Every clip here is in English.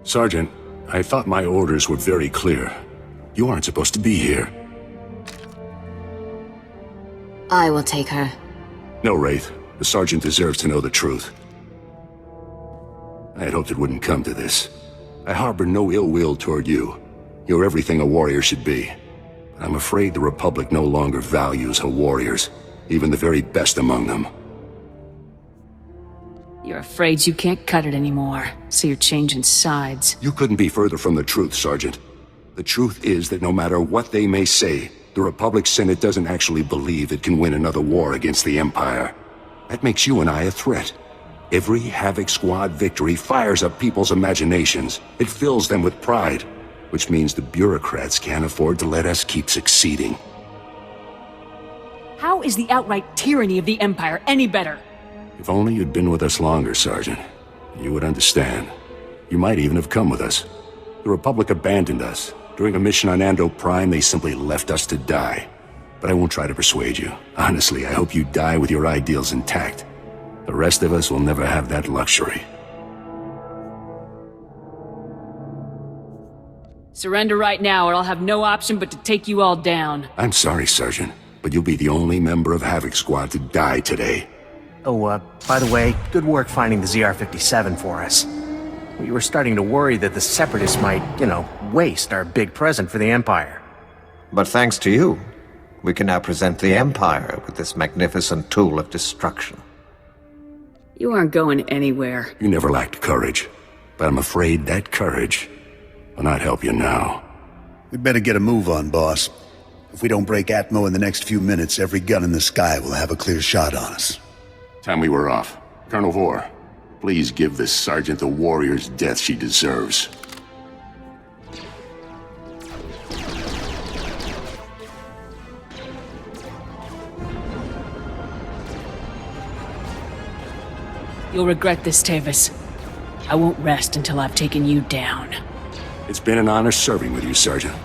Sergeant, I thought my orders were very clear. You aren't supposed to be here. I will take her. No, Wraith. The Sergeant deserves to know the truth. I had hoped it wouldn't come to this. I harbor no ill will toward you. You're everything a warrior should be. But I'm afraid the Republic no longer values her warriors, even the very best among them. You're afraid you can't cut it anymore, so you're changing sides. You couldn't be further from the truth, Sergeant. The truth is that no matter what they may say, the Republic Senate doesn't actually believe it can win another war against the Empire. That makes you and I a threat. Every Havoc Squad victory fires up people's imaginations. It fills them with pride, which means the bureaucrats can't afford to let us keep succeeding. How is the outright tyranny of the Empire any better? If only you'd been with us longer, Sergeant. You would understand. You might even have come with us. The Republic abandoned us. During a mission on Ando Prime, they simply left us to die. But I won't try to persuade you. Honestly, I hope you die with your ideals intact. The rest of us will never have that luxury. Surrender right now, or I'll have no option but to take you all down. I'm sorry, Sergeant, but you'll be the only member of Havoc Squad to die today. Oh, by the way, good work finding the ZR-57 for us. We were starting to worry that the Separatists might, waste our big present for the Empire. But thanks to you, we can now present the Empire with this magnificent tool of destruction. You aren't going anywhere. You never lacked courage, but I'm afraid that courage will not help you now. We'd better get a move on, boss. If we don't break Atmo in the next few minutes, every gun in the sky will have a clear shot on us. Time we were off. Colonel Vor, please give this sergeant the warrior's death she deserves. You'll regret this, Tavis. I won't rest until I've taken you down. It's been an honor serving with you, Sergeant.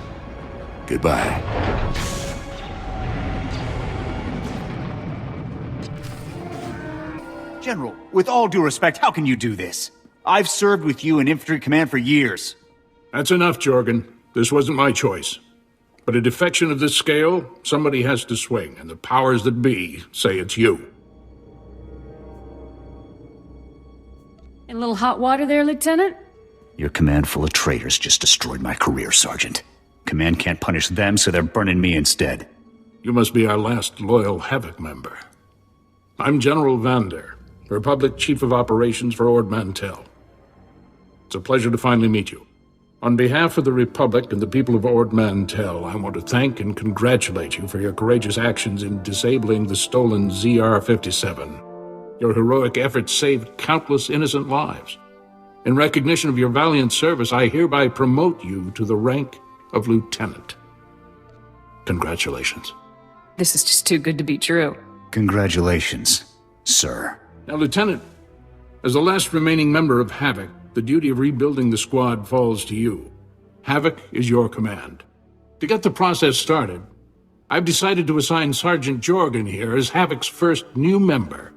Goodbye. General, with all due respect, how can you do this? I've served with you in infantry command for years. That's enough, Jorgen. This wasn't my choice. But a defection of this scale, somebody has to swing, and the powers that be say it's you. In a little hot water there, Lieutenant? Your command full of traitors just destroyed my career, Sergeant. Command can't punish them, so they're burning me instead. You must be our last loyal Havoc member. I'm General Vander, Republic Chief of Operations for Ord Mantell. It's a pleasure to finally meet you. On behalf of the Republic and the people of Ord Mantell, I want to thank and congratulate you for your courageous actions in disabling the stolen ZR-57. Your heroic efforts saved countless innocent lives. In recognition of your valiant service, I hereby promote you to the rank of Lieutenant. Congratulations. This is just too good to be true. Congratulations, sir. Now, Lieutenant, as the last remaining member of Havoc, the duty of rebuilding the squad falls to you. Havoc is your command. To get the process started, I've decided to assign Sergeant Jorgen here as Havoc's first new member.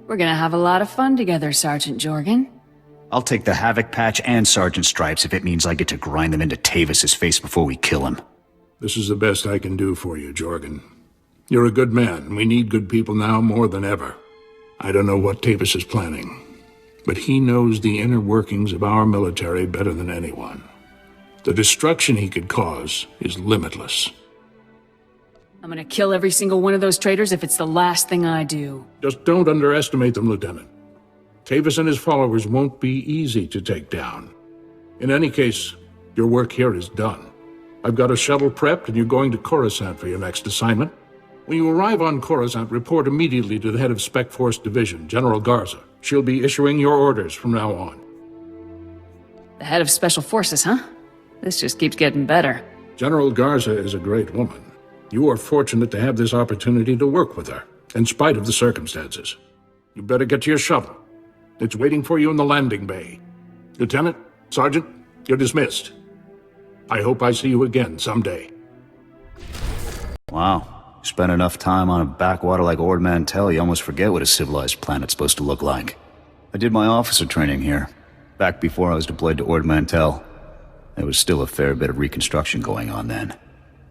We're gonna have a lot of fun together, Sergeant Jorgen. I'll take the Havoc patch and Sergeant Stripes if it means I get to grind them into Tavis's face before we kill him. This is the best I can do for you, Jorgen. You're a good man. We need good people now more than ever. I don't know what Tavis is planning, but he knows the inner workings of our military better than anyone. The destruction he could cause is limitless. I'm gonna kill every single one of those traitors if it's the last thing I do. Just don't underestimate them, Lieutenant. Tavis and his followers won't be easy to take down. In any case, your work here is done. I've got a shuttle prepped and you're going to Coruscant for your next assignment. When you arrive on Coruscant, report immediately to the head of Spec Force Division, General Garza. She'll be issuing your orders from now on. The head of Special Forces, huh? This just keeps getting better. General Garza is a great woman. You are fortunate to have this opportunity to work with her, in spite of the circumstances. You better get to your shuttle. It's waiting for you in the landing bay. Lieutenant, Sergeant, you're dismissed. I hope I see you again someday. Wow. You spend enough time on a backwater like Ord Mantell, you almost forget what a civilized planet's supposed to look like. I did my officer training here. Back before I was deployed to Ord Mantell, there was still a fair bit of reconstruction going on then.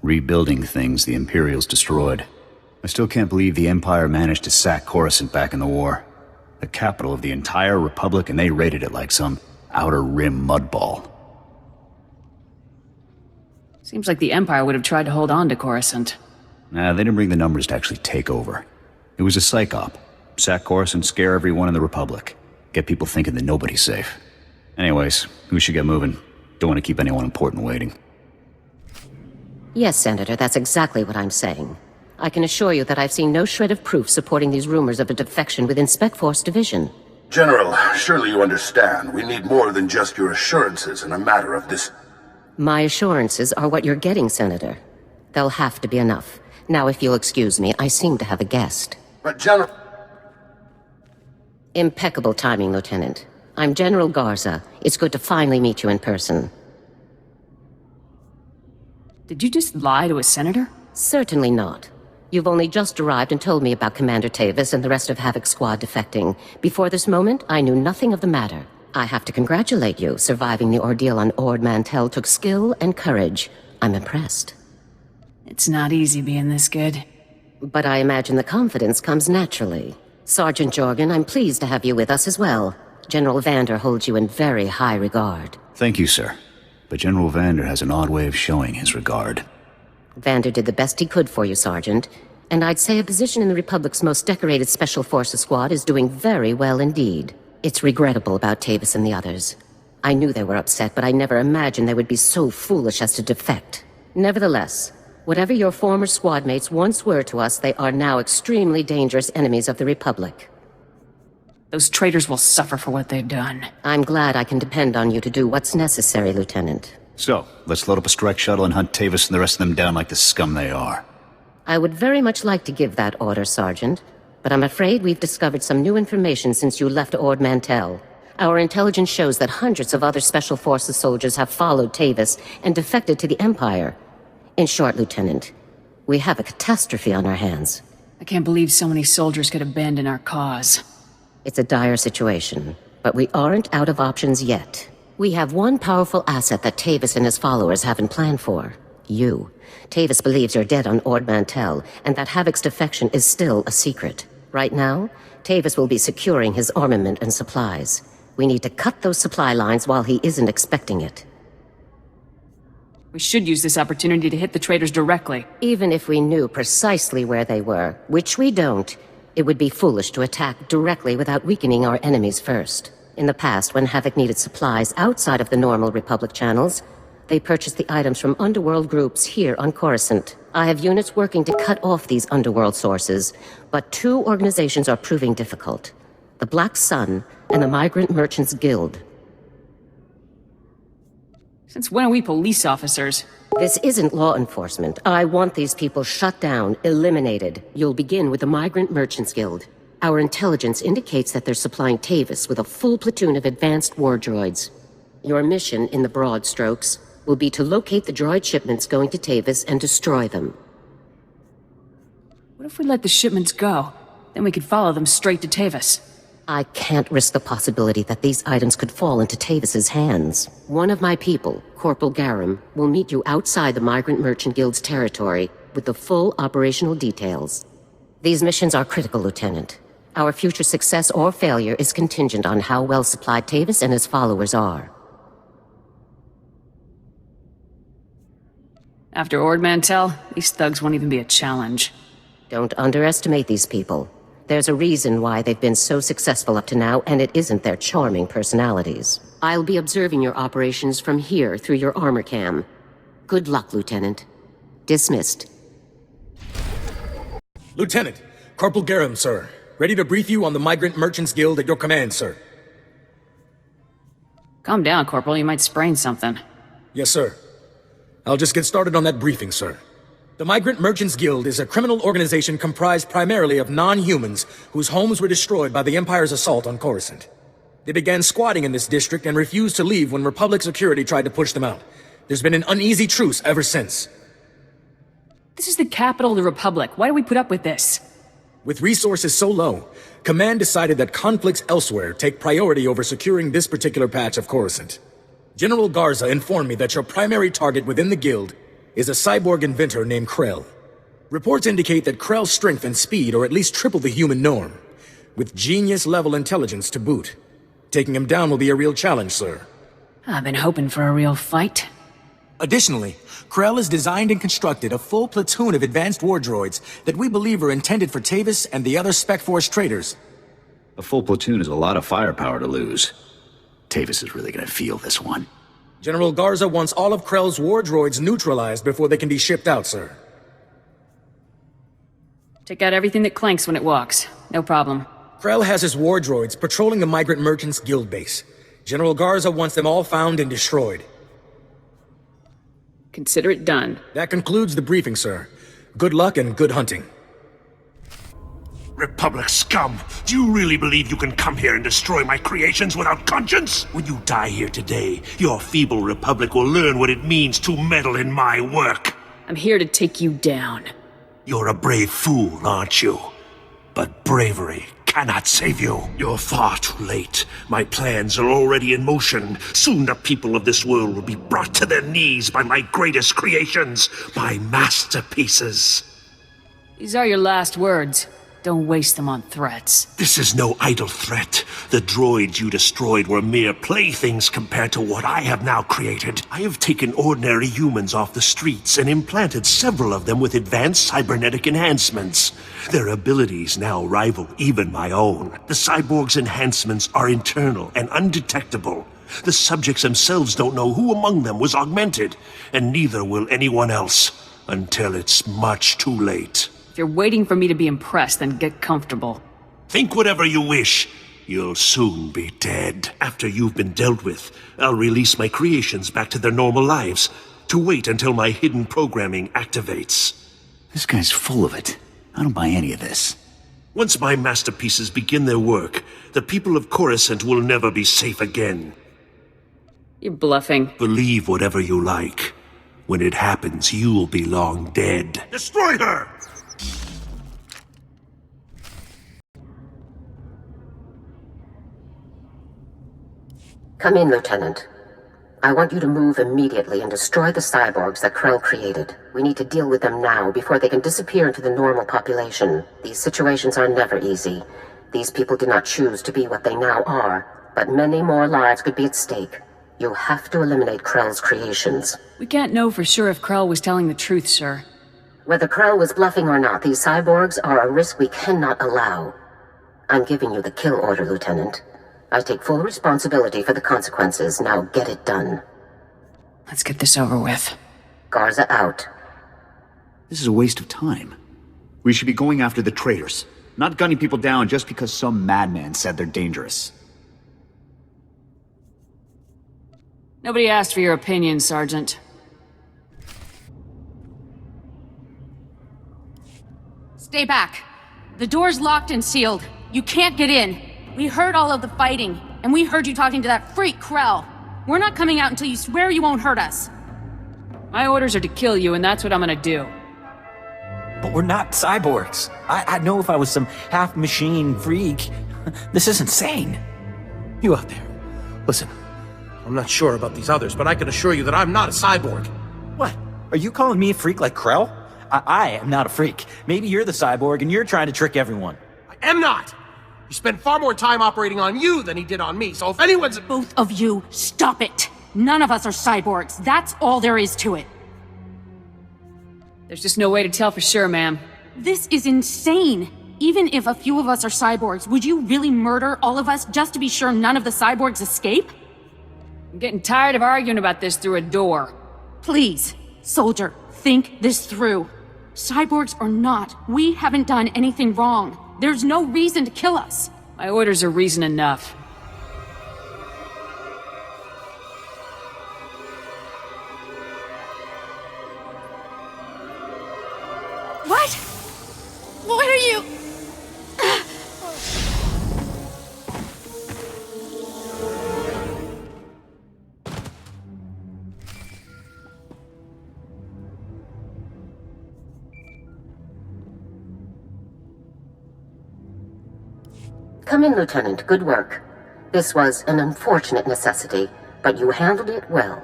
Rebuilding things the Imperials destroyed. I still can't believe the Empire managed to sack Coruscant back in the war. The capital of the entire Republic, and they raided it like some outer rim mudball. Seems like the Empire would have tried to hold on to Coruscant. Nah, they didn't bring the numbers to actually take over. It was a psych op. Sack Coruscant, scare everyone in the Republic. Get people thinking that nobody's safe. Anyways, we should get moving. Don't want to keep anyone important waiting. Yes, Senator, that's exactly what I'm saying. I can assure you that I've seen no shred of proof supporting these rumors of a defection within Spec Force Division. General, surely you understand. We need more than just your assurances in a matter of this. My assurances are what you're getting, Senator. They'll have to be enough. Now, if you'll excuse me, I seem to have a guest. But General... Impeccable timing, Lieutenant. I'm General Garza. It's good to finally meet you in person. Did you just lie to a senator? Certainly not. You've only just arrived and told me about Commander Tavis and the rest of Havoc's squad defecting. Before this moment, I knew nothing of the matter. I have to congratulate you. Surviving the ordeal on Ord Mantell took skill and courage. I'm impressed. It's not easy being this good. But I imagine the confidence comes naturally. Sergeant Jorgen, I'm pleased to have you with us as well. General Vander holds you in very high regard. Thank you, sir. But General Vander has an odd way of showing his regard. Vander did the best he could for you, Sergeant. And I'd say a position in the Republic's most decorated Special Forces squad is doing very well indeed. It's regrettable about Tavis and the others. I knew they were upset, but I never imagined they would be so foolish as to defect. Nevertheless, whatever your former squad mates once were to us, they are now extremely dangerous enemies of the Republic. Those traitors will suffer for what they've done. I'm glad I can depend on you to do what's necessary, Lieutenant. So, let's load up a strike shuttle and hunt Tavis and the rest of them down like the scum they are. I would very much like to give that order, Sergeant, but I'm afraid we've discovered some new information since you left Ord Mantell. Our intelligence shows that hundreds of other Special Forces soldiers have followed Tavis and defected to the Empire. In short, Lieutenant, we have a catastrophe on our hands. I can't believe so many soldiers could abandon our cause. It's a dire situation, but we aren't out of options yet. We have one powerful asset that Tavis and his followers haven't planned for. You. Tavis believes you're dead on Ord Mantell, and that Havoc's defection is still a secret. Right now, Tavis will be securing his armament and supplies. We need to cut those supply lines while he isn't expecting it. We should use this opportunity to hit the traitors directly. Even if we knew precisely where they were, which we don't, it would be foolish to attack directly without weakening our enemies first. In the past, when Havoc needed supplies outside of the normal Republic channels, they purchased the items from underworld groups here on Coruscant. I have units working to cut off these underworld sources, but two organizations are proving difficult. The Black Sun and the Migrant Merchants Guild. Since when are we police officers? This isn't law enforcement. I want these people shut down, eliminated. You'll begin with the Migrant Merchants Guild. Our intelligence indicates that they're supplying Tavis with a full platoon of advanced war droids. Your mission, in the broad strokes, will be to locate the droid shipments going to Tavis and destroy them. What if we let the shipments go? Then we could follow them straight to Tavis. I can't risk the possibility that these items could fall into Tavis's hands. One of my people, Corporal Garum, will meet you outside the Migrant Merchant Guild's territory with the full operational details. These missions are critical, Lieutenant. Our future success or failure is contingent on how well supplied Tavis and his followers are. After Ord Mantell, these thugs won't even be a challenge. Don't underestimate these people. There's a reason why they've been so successful up to now, and it isn't their charming personalities. I'll be observing your operations from here through your armor cam. Good luck, Lieutenant. Dismissed. Lieutenant, Corporal Garum, sir. Ready to brief you on the Migrant Merchants Guild at your command, sir. Calm down, Corporal. You might sprain something. Yes, sir. I'll just get started on that briefing, sir. The Migrant Merchants Guild is a criminal organization comprised primarily of non-humans whose homes were destroyed by the Empire's assault on Coruscant. They began squatting in this district and refused to leave when Republic security tried to push them out. There's been an uneasy truce ever since. This is the capital of the Republic. Why do we put up with this? With resources so low, Command decided that conflicts elsewhere take priority over securing this particular patch of Coruscant. General Garza informed me that your primary target within the Guild is a cyborg inventor named Krell. Reports indicate that Krell's strength and speed are at least triple the human norm, with genius-level intelligence to boot. Taking him down will be a real challenge, sir. I've been hoping for a real fight. Additionally, Krell has designed and constructed a full platoon of advanced war droids that we believe are intended for Tavis and the other Spec Force traders. A full platoon is a lot of firepower to lose. Tavis is really gonna feel this one. General Garza wants all of Krell's war droids neutralized before they can be shipped out, sir. Take out everything that clanks when it walks. No problem. Krell has his war droids patrolling the Migrant Merchants Guild base. General Garza wants them all found and destroyed. Consider it done. That concludes the briefing, sir. Good luck and good hunting. Republic scum! Do you really believe you can come here and destroy my creations without conscience? When you die here today, your feeble Republic will learn what it means to meddle in my work. I'm here to take you down. You're a brave fool, aren't you? But bravery cannot save you. You're far too late. My plans are already in motion. Soon the people of this world will be brought to their knees by my greatest creations, my masterpieces. These are your last words. Don't waste them on threats. This is no idle threat. The droids you destroyed were mere playthings compared to what I have now created. I have taken ordinary humans off the streets and implanted several of them with advanced cybernetic enhancements. Their abilities now rival even my own. The cyborg's enhancements are internal and undetectable. The subjects themselves don't know who among them was augmented, and neither will anyone else, until it's much too late. If you're waiting for me to be impressed, then get comfortable. Think whatever you wish. You'll soon be dead. After you've been dealt with, I'll release my creations back to their normal lives, to wait until my hidden programming activates. This guy's full of it. I don't buy any of this. Once my masterpieces begin their work, the people of Coruscant will never be safe again. You're bluffing. Believe whatever you like. When it happens, you'll be long dead. Destroy her! Come in, Lieutenant. I want you to move immediately and destroy the cyborgs that Krell created. We need to deal with them now before they can disappear into the normal population. These situations are never easy. These people did not choose to be what they now are, but many more lives could be at stake. You have to eliminate Krell's creations. We can't know for sure if Krell was telling the truth, sir. Whether Krell was bluffing or not, these cyborgs are a risk we cannot allow. I'm giving you the kill order, Lieutenant. I take full responsibility for the consequences. Now get it done. Let's get this over with. Garza out. This is a waste of time. We should be going after the traitors, not gunning people down just because some madman said they're dangerous. Nobody asked for your opinion, Sergeant. Stay back. The door's locked and sealed. You can't get in. We heard all of the fighting, and we heard you talking to that freak Krell. We're not coming out until you swear you won't hurt us. My orders are to kill you, and that's what I'm gonna do. But we're not cyborgs. I'd know if I was some half-machine freak. This is insane. You out there. Listen, I'm not sure about these others, but I can assure you that I'm not a cyborg. What? Are you calling me a freak like Krell? I am not a freak. Maybe you're the cyborg and you're trying to trick everyone. I am not! He spent far more time operating on you than he did on me, so if anyone's— Both of you, stop it! None of us are cyborgs. That's all there is to it. There's just no way to tell for sure, ma'am. This is insane! Even if a few of us are cyborgs, would you really murder all of us just to be sure none of the cyborgs escape? I'm getting tired of arguing about this through a door. Please, soldier, think this through. Cyborgs or not, we haven't done anything wrong. There's no reason to kill us. My orders are reason enough. What? What are you? Come in, Lieutenant. Good work. This was an unfortunate necessity, but you handled it well.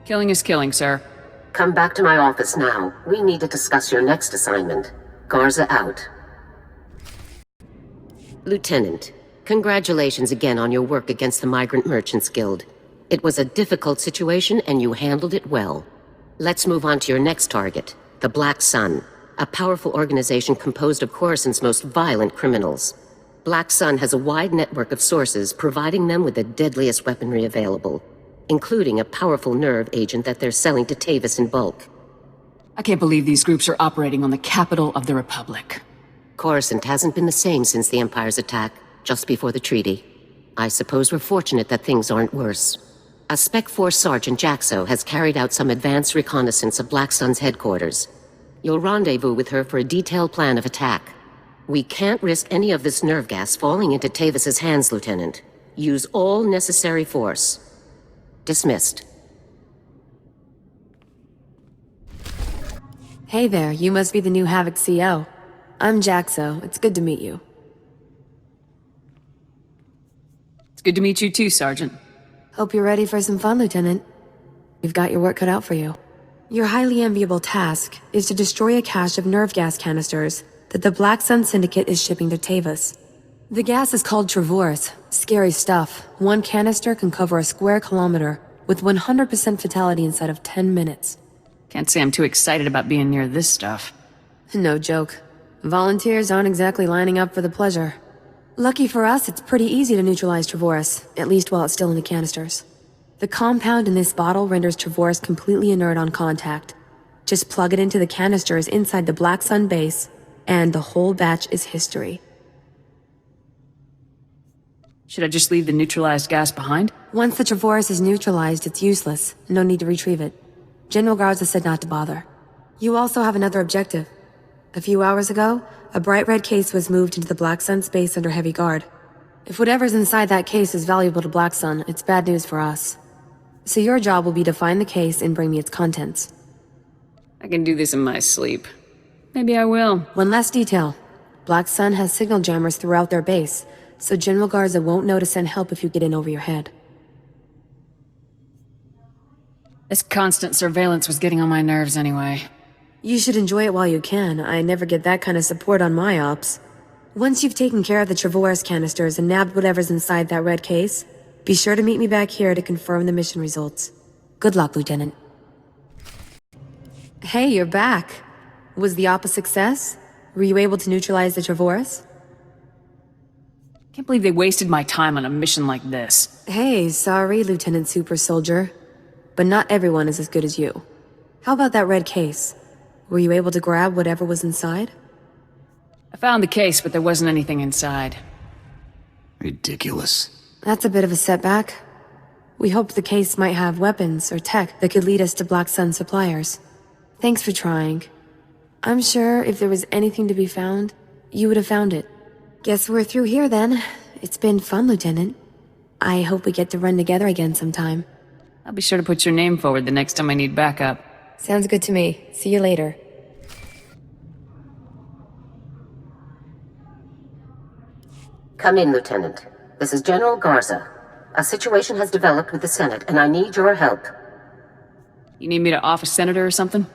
Killing is killing, sir. Come back to my office now. We need to discuss your next assignment. Garza out. Lieutenant, congratulations again on your work against the Migrant Merchants Guild. It was a difficult situation and you handled it well. Let's move on to your next target, the Black Sun, a powerful organization composed of Coruscant's most violent criminals. Black Sun has a wide network of sources providing them with the deadliest weaponry available, including a powerful nerve agent that they're selling to Tavis in bulk. I can't believe these groups are operating on the capital of the Republic. Coruscant hasn't been the same since the Empire's attack, just before the treaty. I suppose we're fortunate that things aren't worse. A Spec Force Sergeant Jaxo has carried out some advanced reconnaissance of Black Sun's headquarters. You'll rendezvous with her for a detailed plan of attack. We can't risk any of this nerve gas falling into Tavis's hands, Lieutenant. Use all necessary force. Dismissed. Hey there, you must be the new Havoc CO. I'm Jaxo. It's good to meet you. It's good to meet you too, Sergeant. Hope you're ready for some fun, Lieutenant. You've got your work cut out for you. Your highly enviable task is to destroy a cache of nerve gas canisters that the Black Sun Syndicate is shipping to Tavis. The gas is called Travorce. Scary stuff. One canister can cover a square kilometer with 100% fatality inside of 10 minutes. Can't say I'm too excited about being near this stuff. No joke. Volunteers aren't exactly lining up for the pleasure. Lucky for us, it's pretty easy to neutralize Travorce, at least while it's still in the canisters. The compound in this bottle renders Travorce completely inert on contact. Just plug it into the canisters inside the Black Sun base, and the whole batch is history. Should I just leave the neutralized gas behind? Once the Travorce is neutralized, it's useless. No need to retrieve it. General Garza said not to bother. You also have another objective. A few hours ago, a bright red case was moved into the Black Sun space under heavy guard. If whatever's inside that case is valuable to Black Sun, it's bad news for us. So your job will be to find the case and bring me its contents. I can do this in my sleep. Maybe I will. One last detail. Black Sun has signal jammers throughout their base, so General Garza won't know to send help if you get in over your head. This constant surveillance was getting on my nerves anyway. You should enjoy it while you can. I never get that kind of support on my ops. Once you've taken care of the Travorce canisters and nabbed whatever's inside that red case, be sure to meet me back here to confirm the mission results. Good luck, Lieutenant. Hey, you're back. Was the op a success? Were you able to neutralize the Travorce? Can't believe they wasted my time on a mission like this. Hey, sorry, Lieutenant Super Soldier. But not everyone is as good as you. How about that red case? Were you able to grab whatever was inside? I found the case, but there wasn't anything inside. Ridiculous. That's a bit of a setback. We hoped the case might have weapons or tech that could lead us to Black Sun suppliers. Thanks for trying. I'm sure if there was anything to be found, you would have found it. Guess we're through here then. It's been fun, Lieutenant. I hope we get to run together again sometime. I'll be sure to put your name forward the next time I need backup. Sounds good to me. See you later. Come in, Lieutenant. This is General Garza. A situation has developed with the Senate, and I need your help. You need me to off a senator or something?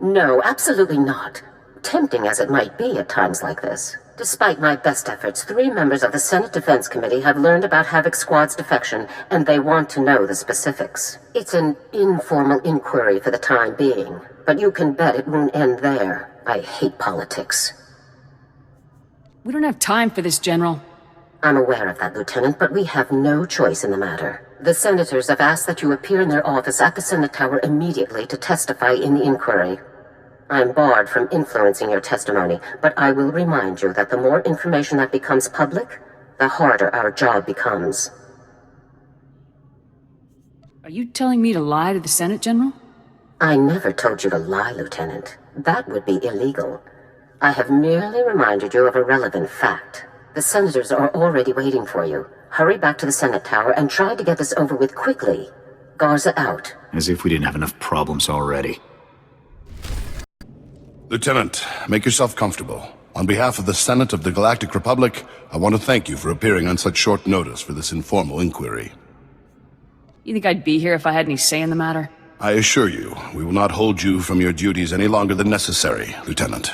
No, absolutely not. Tempting as it might be at times like this. Despite my best efforts, 3 members of the Senate Defense Committee have learned about Havoc Squad's defection, and they want to know the specifics. It's an informal inquiry for the time being, but you can bet it won't end there. I hate politics. We don't have time for this, General. I'm aware of that, Lieutenant, but we have no choice in the matter. The senators have asked that you appear in their office at the Senate Tower immediately to testify in the inquiry. I'm barred from influencing your testimony, but I will remind you that the more information that becomes public, the harder our job becomes. Are you telling me to lie to the Senate, General? I never told you to lie, Lieutenant. That would be illegal. I have merely reminded you of a relevant fact. The senators are already waiting for you. Hurry back to the Senate Tower and try to get this over with quickly. Garza out. As if we didn't have enough problems already. Lieutenant, make yourself comfortable. On behalf of the Senate of the Galactic Republic, I want to thank you for appearing on such short notice for this informal inquiry. You think I'd be here if I had any say in the matter? I assure you, we will not hold you from your duties any longer than necessary, Lieutenant.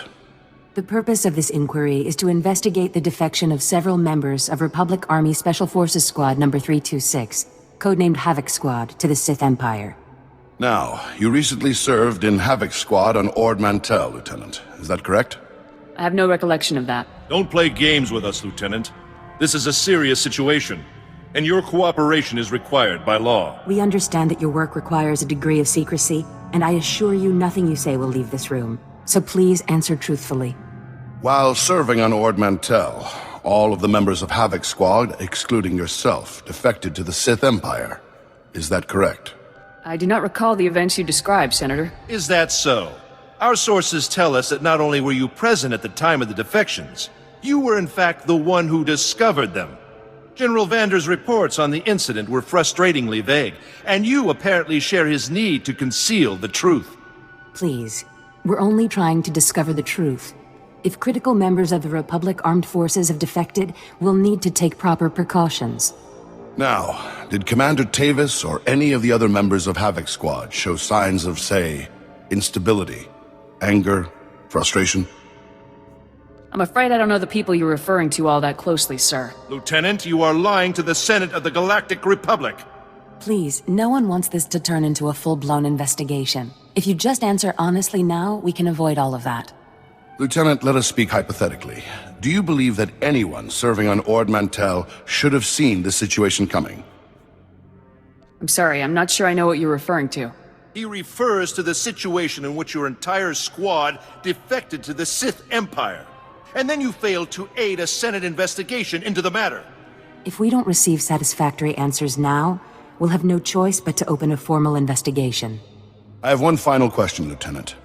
The purpose of this inquiry is to investigate the defection of several members of Republic Army Special Forces Squad number 326, codenamed Havoc Squad, to the Sith Empire. Now, you recently served in Havoc Squad on Ord Mantell, Lieutenant. Is that correct? I have no recollection of that. Don't play games with us, Lieutenant. This is a serious situation, and your cooperation is required by law. We understand that your work requires a degree of secrecy, and I assure you nothing you say will leave this room. So please answer truthfully. While serving on Ord Mantell, all of the members of Havoc Squad, excluding yourself, defected to the Sith Empire. Is that correct? I do not recall the events you described, Senator. Is that so? Our sources tell us that not only were you present at the time of the defections, you were in fact the one who discovered them. General Vander's reports on the incident were frustratingly vague, and you apparently share his need to conceal the truth. Please, we're only trying to discover the truth. If critical members of the Republic Armed Forces have defected, we'll need to take proper precautions. Now, did Commander Tavis or any of the other members of Havoc Squad show signs of, say, instability, anger, frustration? I'm afraid I don't know the people you're referring to all that closely, sir. Lieutenant, you are lying to the Senate of the Galactic Republic. Please, no one wants this to turn into a full-blown investigation. If you just answer honestly now, we can avoid all of that. Lieutenant, let us speak hypothetically. Do you believe that anyone serving on Ord Mantell should have seen this situation coming? I'm sorry, I'm not sure I know what you're referring to. He refers to the situation in which your entire squad defected to the Sith Empire. And then you failed to aid a Senate investigation into the matter. If we don't receive satisfactory answers now, we'll have no choice but to open a formal investigation. I have one final question, Lieutenant.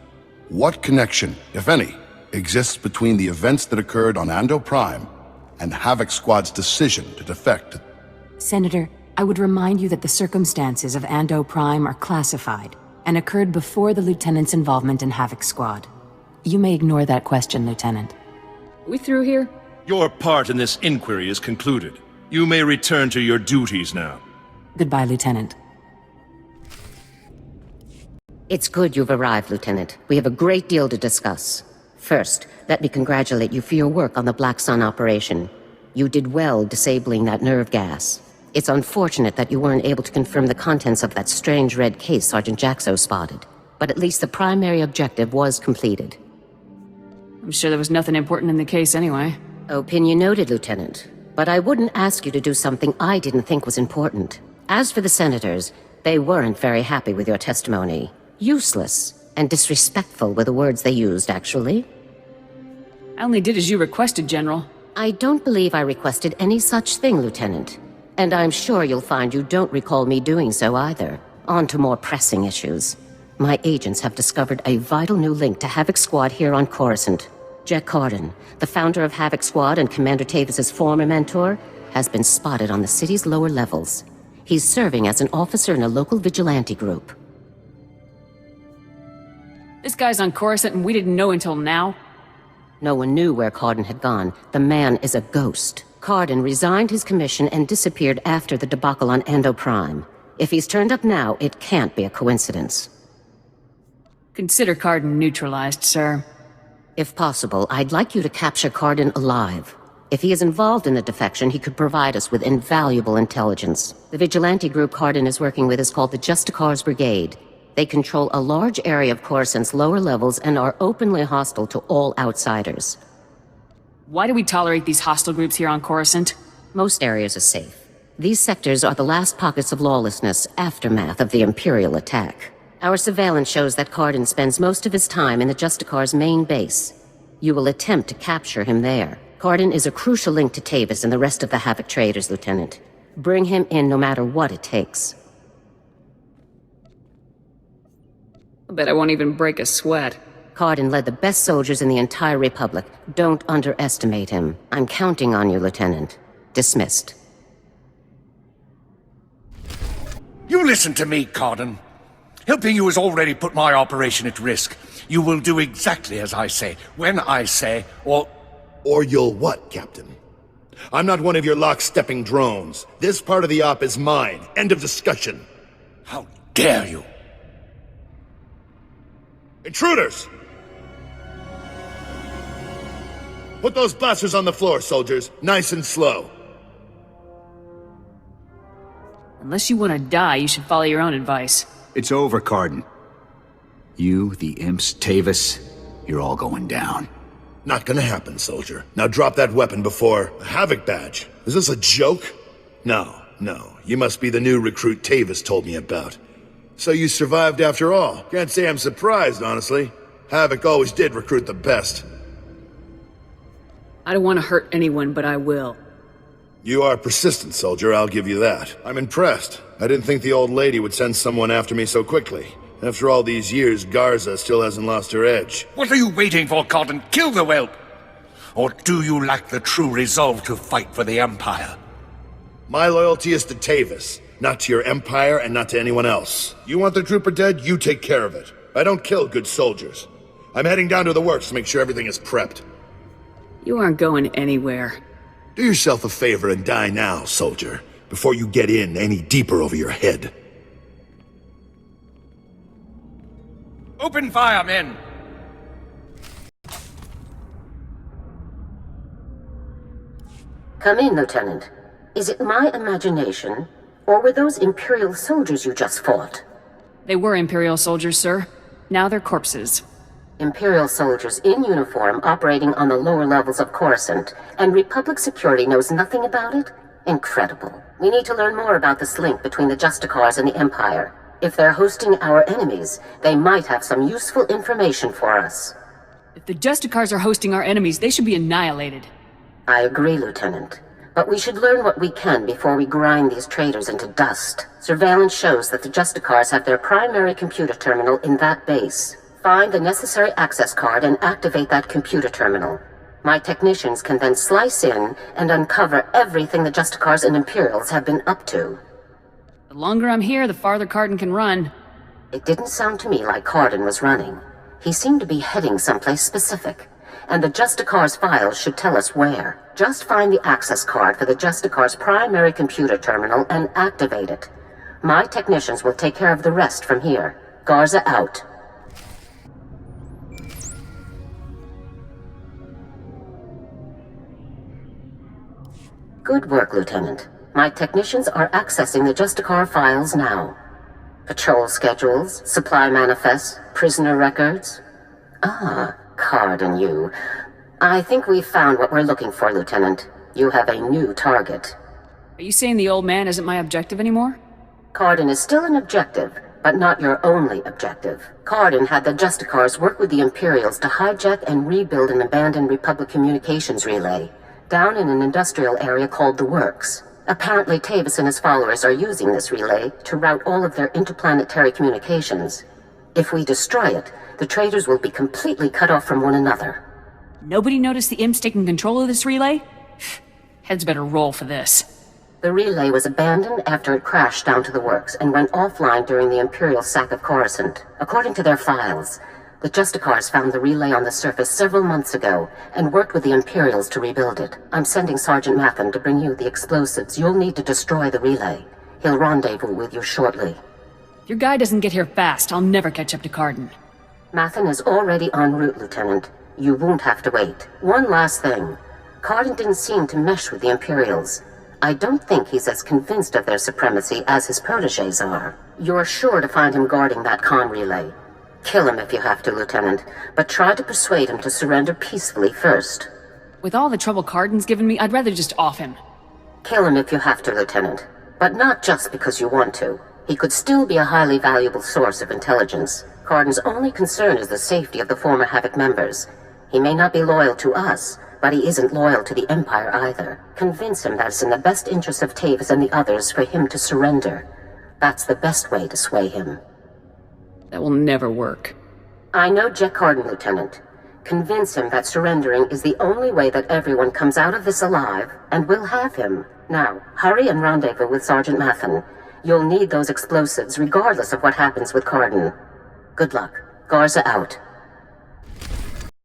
What connection, if any, exists between the events that occurred on Ando Prime and Havoc Squad's decision to defect? Senator, I would remind you that the circumstances of Ando Prime are classified and occurred before the Lieutenant's involvement in Havoc Squad. You may ignore that question, Lieutenant. We through here? Your part in this inquiry is concluded. You may return to your duties now. Goodbye, Lieutenant. It's good you've arrived, Lieutenant. We have a great deal to discuss. First, let me congratulate you for your work on the Black Sun operation. You did well disabling that nerve gas. It's unfortunate that you weren't able to confirm the contents of that strange red case Sergeant Jaxo spotted. But at least the primary objective was completed. I'm sure there was nothing important in the case anyway. Opinion noted, Lieutenant. But I wouldn't ask you to do something I didn't think was important. As for the senators, they weren't very happy with your testimony. Useless and disrespectful were the words they used, actually. I only did as you requested, General. I don't believe I requested any such thing, Lieutenant. And I'm sure you'll find you don't recall me doing so either. On to more pressing issues. My agents have discovered a vital new link to Havoc Squad here on Coruscant. Jack Carden, the founder of Havoc Squad and Commander Tavis' former mentor, has been spotted on the city's lower levels. He's serving as an officer in a local vigilante group. This guy's on Coruscant and we didn't know until now? No one knew where Carden had gone. The man is a ghost. Carden resigned his commission and disappeared after the debacle on Ando Prime. If he's turned up now, it can't be a coincidence. Consider Carden neutralized, sir. If possible, I'd like you to capture Carden alive. If he is involved in the defection, he could provide us with invaluable intelligence. The vigilante group Carden is working with is called the SWTOR's Brigade. They control a large area of Coruscant's lower levels and are openly hostile to all outsiders. Why do we tolerate these hostile groups here on Coruscant? Most areas are safe. These sectors are the last pockets of lawlessness, aftermath of the Imperial attack. Our surveillance shows that Carden spends most of his time in the SWTOR's main base. You will attempt to capture him there. Carden is a crucial link to Tavis and the rest of the Havoc traders, Lieutenant. Bring him in no matter what it takes. I bet I won't even break a sweat. Carden led the best soldiers in the entire Republic. Don't underestimate him. I'm counting on you, Lieutenant. Dismissed. You listen to me, Carden. Helping you has already put my operation at risk. You will do exactly as I say, when I say, or Or you'll what, Captain? I'm not one of your lock-stepping drones. This part of the op is mine. End of discussion. How dare you? Intruders! Put those blasters on the floor, soldiers. Nice and slow. Unless you want to die, you should follow your own advice. It's over, Cardin. You, the imps, Tavis, you're all going down. Not gonna happen, soldier. Now drop that weapon before... A Havoc badge? Is this a joke? No. You must be the new recruit Tavis told me about. So you survived after all. Can't say I'm surprised, honestly. Havoc always did recruit the best. I don't want to hurt anyone, but I will. You are persistent, soldier, I'll give you that. I'm impressed. I didn't think the old lady would send someone after me so quickly. After all these years, Garza still hasn't lost her edge. What are you waiting for, Cotton? Kill the whelp! Or do you lack the true resolve to fight for the Empire? My loyalty is to Tavis, not to your Empire and not to anyone else. You want the trooper dead, you take care of it. I don't kill good soldiers. I'm heading down to the works to make sure everything is prepped. You aren't going anywhere. Do yourself a favor and die now, soldier, before you get in any deeper over your head. Open fire, men! Come in, Lieutenant. Is it my imagination, or were those Imperial soldiers you just fought? They were Imperial soldiers, sir. Now they're corpses. Imperial soldiers in uniform operating on the lower levels of Coruscant, and Republic security knows nothing about it? Incredible. We need to learn more about this link between the Justicars and the Empire. If they're hosting our enemies, they might have some useful information for us. If the Justicars are hosting our enemies, they should be annihilated. I agree, Lieutenant. But we should learn what we can before we grind these traitors into dust. Surveillance shows that the Justicars have their primary computer terminal in that base. Find the necessary access card and activate that computer terminal. My technicians can then slice in and uncover everything the Justicars and Imperials have been up to. The longer I'm here, the farther Cardin can run. It didn't sound to me like Cardin was running. He seemed to be heading someplace specific. And the Justicar's files should tell us where. Just find the access card for the Justicar's primary computer terminal and activate it. My technicians will take care of the rest from here. Garza out. Good work, Lieutenant. My technicians are accessing the Justicar files now. Patrol schedules, supply manifests, prisoner records. Ah, Cardin, you. I think we've found what we're looking for, Lieutenant. You have a new target. Are you saying the old man isn't my objective anymore? Cardin is still an objective, but not your only objective. Cardin had the Justicars work with the Imperials to hijack and rebuild an abandoned Republic communications relay, down in an industrial area called the Works. Apparently Tavis and his followers are using this relay to route all of their interplanetary communications. If we destroy it, the traitors will be completely cut off from one another. Nobody noticed the imps taking control of this relay? Heads better roll for this. The relay was abandoned after it crashed down to the Works and went offline during the Imperial sack of Coruscant. According to their files, the Justicars found the relay on the surface several months ago and worked with the Imperials to rebuild it. I'm sending Sergeant Mathen to bring you the explosives you'll need to destroy the relay. He'll rendezvous with you shortly. If your guy doesn't get here fast, I'll never catch up to Cardin. Mathen is already en route, Lieutenant. You won't have to wait. One last thing. Cardin didn't seem to mesh with the Imperials. I don't think he's as convinced of their supremacy as his protégés are. You're sure to find him guarding that comm relay. Kill him if you have to, Lieutenant, but try to persuade him to surrender peacefully first. With all the trouble Cardin's given me, I'd rather just off him. Kill him if you have to, Lieutenant, but not just because you want to. He could still be a highly valuable source of intelligence. Cardin's only concern is the safety of the former Havoc members. He may not be loyal to us, but he isn't loyal to the Empire either. Convince him that it's in the best interest of Tavis and the others for him to surrender. That's the best way to sway him. That will never work. I know Jack Cardin, Lieutenant. Convince him that surrendering is the only way that everyone comes out of this alive, and we'll have him. Now, hurry and rendezvous with Sergeant Mathen. You'll need those explosives regardless of what happens with Cardin. Good luck. Garza out.